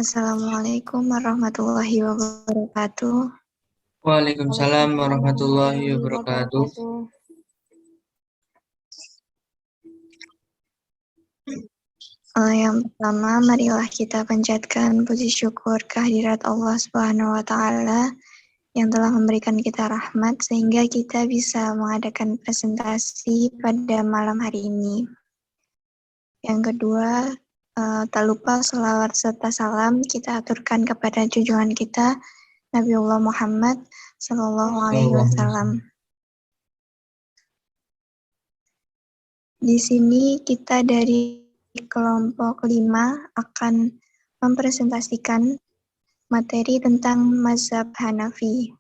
Assalamualaikum warahmatullahi wabarakatuh. Waalaikumsalam warahmatullahi wabarakatuh. Yang pertama, marilah kita panjatkan puji syukur kehadirat Allah Subhanahu wa Ta'ala yang telah memberikan kita rahmat sehingga kita bisa mengadakan presentasi pada malam hari ini. Yang kedua, tak lupa sholawat serta salam kita aturkan kepada junjungan kita Nabiullah Muhammad Sallallahu Alaihi Wasallam. Di sini kita dari kelompok 5 akan mempresentasikan materi tentang mazhab Hanafi.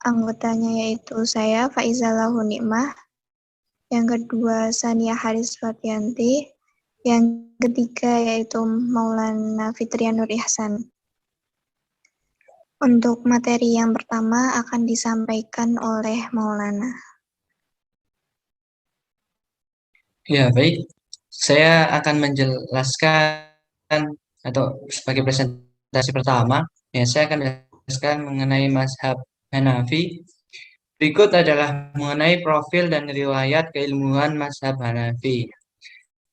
Anggotanya yaitu saya, Faiza Lahu Nikmah. Yang kedua, Sania Haris Fatianti. Yang ketiga yaitu Maulana Fitrian Nur Ihsan. Untuk materi yang pertama akan disampaikan oleh Maulana. Ya, baik. Saya akan menjelaskan atau sebagai presentasi pertama, ya saya akan menjelaskan mengenai mazhab Hanafi. Berikut adalah mengenai profil dan riwayat keilmuan mazhab Hanafi.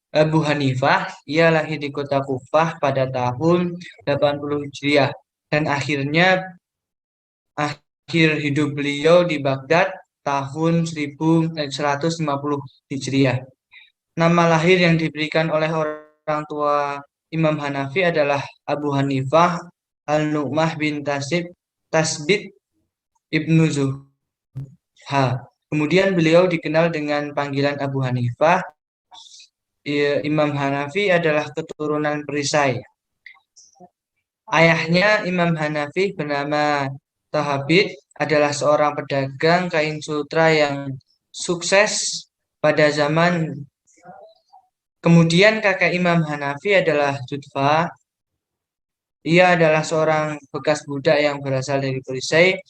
Abu Hanifah, ia lahir di kota Kufah pada tahun 80 Hijriah dan akhir hidup beliau di Baghdad tahun 1150 Hijriah. Nama lahir yang diberikan oleh orang tua Imam Hanafi adalah Abu Hanifah Al-Nu'mah bin Tasbit Ibnu Zuhha. Kemudian beliau dikenal dengan panggilan Abu Hanifah. Imam Hanafi adalah keturunan perisai. Ayahnya Imam Hanafi bernama Tahabit adalah seorang pedagang kain sutra yang sukses pada zaman. Kemudian kakek Imam Hanafi adalah Jutfa. Ia adalah seorang bekas budak yang berasal dari perisai,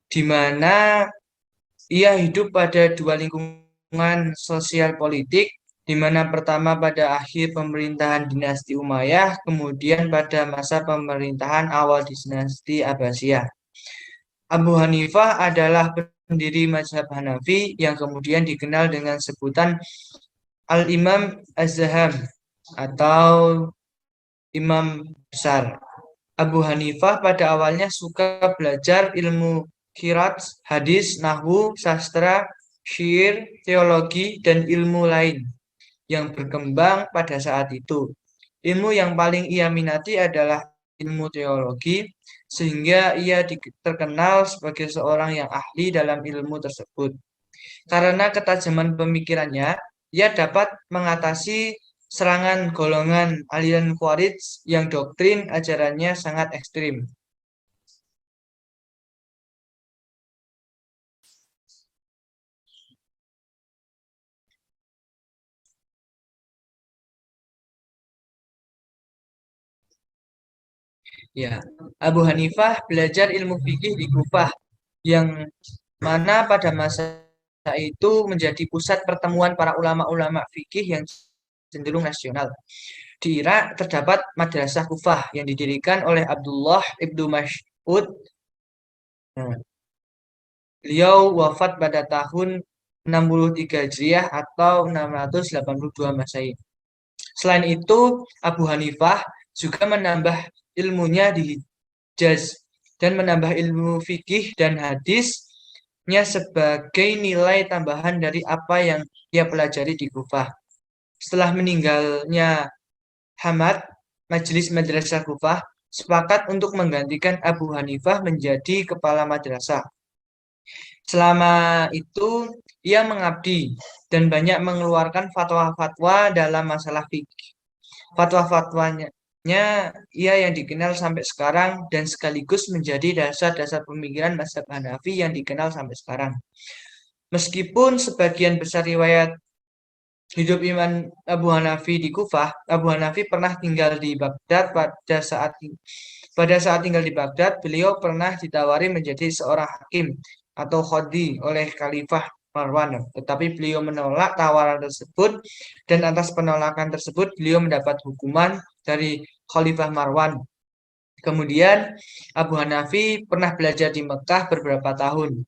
di mana ia hidup pada dua lingkungan sosial politik, di mana pertama pada akhir pemerintahan dinasti Umayyah, kemudian pada masa pemerintahan awal dinasti Abbasiyah. Abu Hanifah adalah pendiri mazhab Hanafi yang kemudian dikenal dengan sebutan Al-Imam Az-Zaham atau Imam Besar. Abu Hanifah pada awalnya suka belajar ilmu qiraat, hadis, nahwu, sastra, syair, teologi, dan ilmu lain yang berkembang pada saat itu. Ilmu yang paling ia minati adalah ilmu teologi, sehingga ia terkenal sebagai seorang yang ahli dalam ilmu tersebut. Karena ketajaman pemikirannya, ia dapat mengatasi serangan golongan aliran Khawarij yang doktrin ajarannya sangat ekstrim. Ya, Abu Hanifah belajar ilmu fikih di Kufah, yang mana pada masa itu menjadi pusat pertemuan para ulama-ulama fikih yang cenderung nasional. Di Irak terdapat Madrasah Kufah yang didirikan oleh Abdullah ibnu Mas'ud. Beliau wafat pada tahun 63 Hijriah atau 682 Masehi. Selain itu, Abu Hanifah juga menambah ilmunya di Hijaz dan menambah ilmu fikih dan hadisnya sebagai nilai tambahan dari apa yang ia pelajari di Kufah. Setelah meninggalnya Hamad, Majelis Madrasah Kufah sepakat untuk menggantikan Abu Hanifah menjadi kepala madrasah. Selama itu, ia mengabdi dan banyak mengeluarkan fatwa-fatwa dalam masalah fikih. Fatwa-fatwanya ia yang dikenal sampai sekarang dan sekaligus menjadi dasar-dasar pemikiran mazhab Hanafi yang dikenal sampai sekarang. Meskipun sebagian besar riwayat hidup Imam Abu Hanafi di Kufah, Abu Hanafi pernah tinggal di Baghdad. Pada saat tinggal di Baghdad, beliau pernah ditawari menjadi seorang hakim atau qadhi oleh Khalifah Marwan, tetapi beliau menolak tawaran tersebut, dan atas penolakan tersebut beliau mendapat hukuman dari Khalifah Marwan. Kemudian Abu Hanafi pernah belajar di Mekah beberapa tahun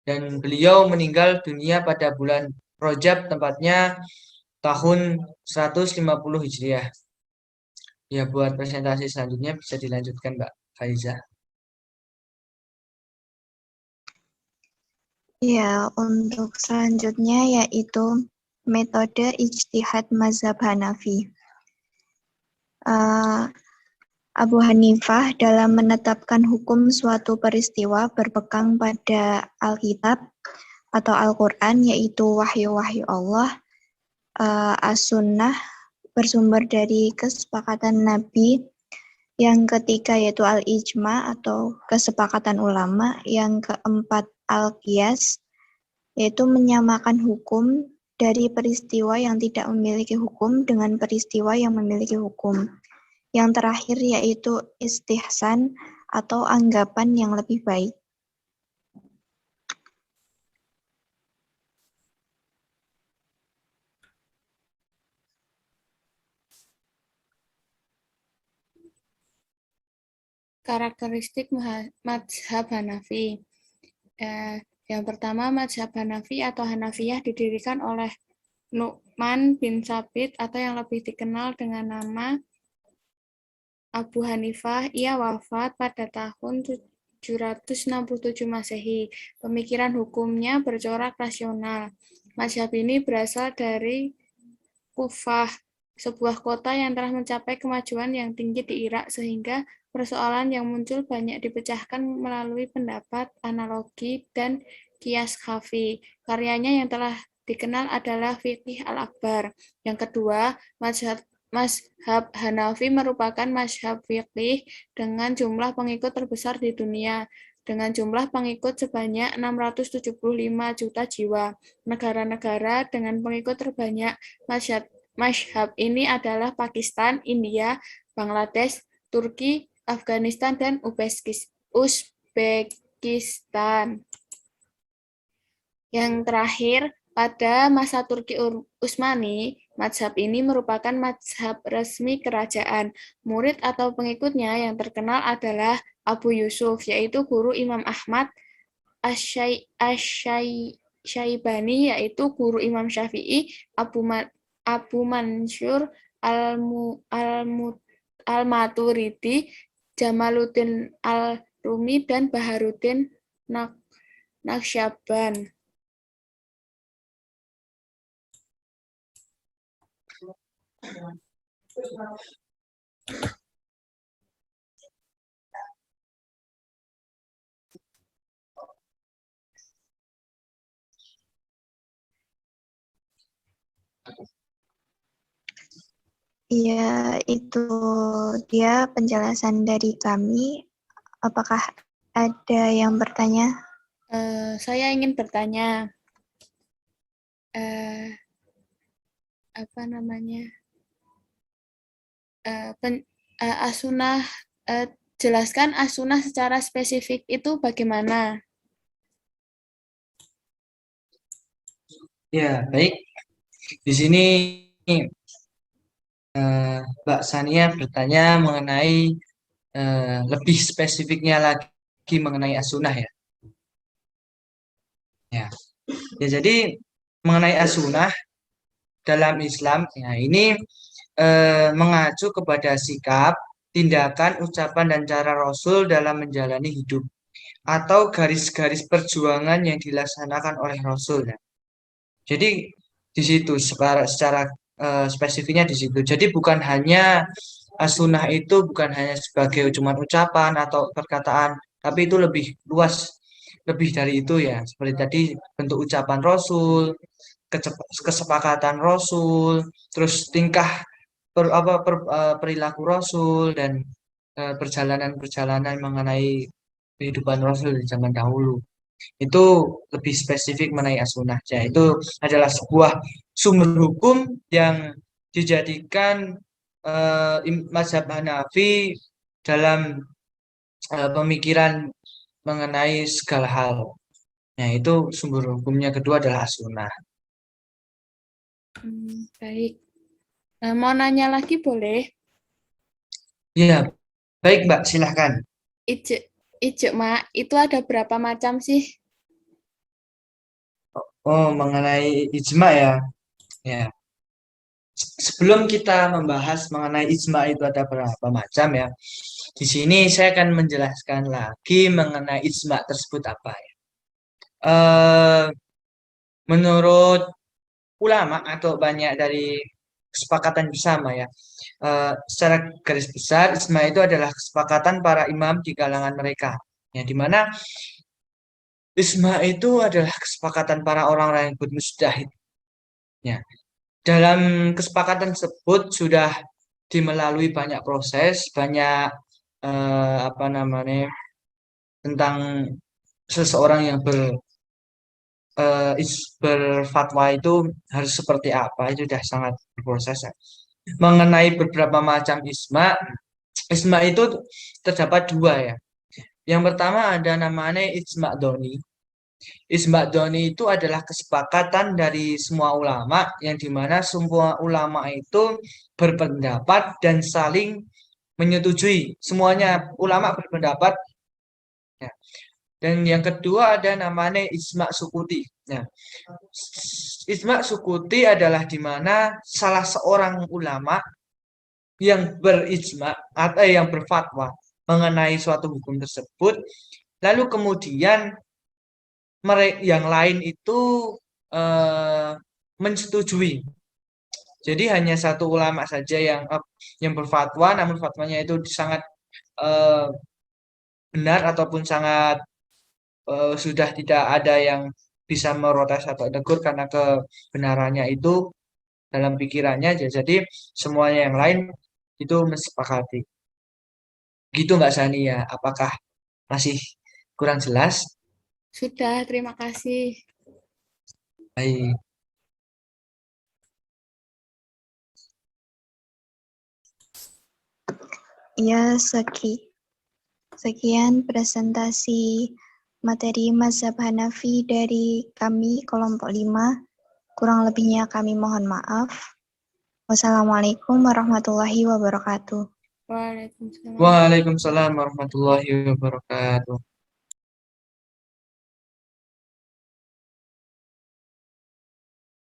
dan beliau meninggal dunia pada bulan Rajab, tempatnya tahun 150 Hijriah. Ya, buat presentasi selanjutnya bisa dilanjutkan, Mbak Faiza. Ya, untuk selanjutnya yaitu metode ijtihad mazhab Hanafi. Uh, Abu Hanifah dalam menetapkan hukum suatu peristiwa berpegang pada Alkitab atau Al-Quran, yaitu wahyu-wahyu Allah, As-Sunnah bersumber dari kesepakatan Nabi, yang ketiga yaitu Al-Ijma atau kesepakatan ulama, yang keempat Al-Qiyas, yaitu menyamakan hukum dari peristiwa yang tidak memiliki hukum dengan peristiwa yang memiliki hukum. Yang terakhir yaitu istihsan atau anggapan yang lebih baik. Karakteristik mazhab Hanafi. Yang pertama, mazhab Hanafi atau Hanafiyah didirikan oleh Nu'man bin Sabit atau yang lebih dikenal dengan nama Abu Hanifah. Ia wafat pada tahun 767 Masehi. Pemikiran hukumnya bercorak rasional. Mazhab ini berasal dari Kufah, sebuah kota yang telah mencapai kemajuan yang tinggi di Irak, sehingga persoalan yang muncul banyak dipecahkan melalui pendapat, analogi, dan kias khafi. Karyanya yang telah dikenal adalah Fiqh al-Akbar. Yang kedua, mazhab Hanafi merupakan mazhab fiqih dengan jumlah pengikut terbesar di dunia, dengan jumlah pengikut sebanyak 675 juta jiwa. Negara-negara dengan pengikut terbanyak mazhab ini adalah Pakistan, India, Bangladesh, Turki, Afghanistan, dan Uzbekistan. Yang terakhir, pada masa Turki Utsmani, mazhab ini merupakan mazhab resmi kerajaan. Murid atau pengikutnya yang terkenal adalah Abu Yusuf, yaitu guru Imam Ahmad, Asy-Syaibani, yaitu guru Imam Syafi'i, Abu Mansur Al-Maturidi, Jamaluddin Al-Rumi, dan Baharuddin Naqsyaband. Iya, itu dia penjelasan dari kami. Apakah ada yang bertanya? Saya ingin bertanya, apa namanya? As-Sunnah, jelaskan As-Sunnah secara spesifik itu bagaimana? Ya, baik. Di sini Mbak Sania bertanya mengenai lebih spesifiknya lagi mengenai as-sunnah ya. Ya. Ya, jadi mengenai as-sunnah dalam Islam, ya ini mengacu kepada sikap, tindakan, ucapan, dan cara Rasul dalam menjalani hidup atau garis-garis perjuangan yang dilaksanakan oleh Rasul. Ya. Jadi di situ secara spesifiknya di situ. Jadi bukan hanya as-sunnah itu bukan hanya sebagai cuma ucapan atau perkataan, tapi itu lebih luas, lebih dari itu ya. Seperti tadi bentuk ucapan Rasul, kesepakatan Rasul, terus tingkah perilaku Rasul dan perjalanan-perjalanan mengenai kehidupan Rasul di zaman dahulu. Itu lebih spesifik mengenai as-sunnah. Ya, itu adalah sebuah sumber hukum yang dijadikan mazhab Hanafi dalam pemikiran mengenai segala hal. Nah, itu sumber hukumnya kedua adalah as-sunnah. Baik. Mau nanya lagi boleh? Ya, baik Mbak, silahkan. Ijma itu ada berapa macam sih? Oh, mengenai ijma ya. Ya. Sebelum kita membahas mengenai ijma itu ada berapa macam ya. Di sini saya akan menjelaskan lagi mengenai ijma tersebut apa ya. Eh, Menurut ulama atau banyak dari kesepakatan bersama ya. Secara garis besar ijma itu adalah kesepakatan para imam di kalangan mereka. Ya, di mana ijma itu adalah kesepakatan para orang-orang yang bermujtahid. Ya, dalam kesepakatan tersebut sudah dimelalui banyak proses, banyak apa namanya tentang seseorang yang berfatwa itu harus seperti apa, itu sudah sangat berproses ya. Mengenai beberapa macam isma, isma itu terdapat dua ya. Yang pertama ada namanya ijma doni. Ijma doni itu adalah kesepakatan dari semua ulama yang dimana semua ulama itu berpendapat dan saling menyetujui. Semuanya ulama berpendapat. Ya. Dan yang kedua ada namanya ijma sukuti. Nah, ijma sukuti adalah di mana salah seorang ulama yang berijma atau yang berfatwa mengenai suatu hukum tersebut, lalu kemudian mereka yang lain itu eh, menyetujui. Jadi hanya satu ulama saja yang berfatwa, namun fatwanya itu sangat eh, benar ataupun sangat sudah tidak ada yang bisa merotes atau tegur karena kebenarannya itu dalam pikirannya. Jadi semuanya yang lain itu mensepakati. Gitu Mbak Sania, apakah masih kurang jelas? Sudah, terima kasih. Baik. Ya, sekian presentasi materi mazhab Hanafi dari kami kelompok 5. Kurang lebihnya kami mohon maaf. Wassalamualaikum warahmatullahi wabarakatuh. Waalaikumsalam. Waalaikumsalam warahmatullahi wabarakatuh.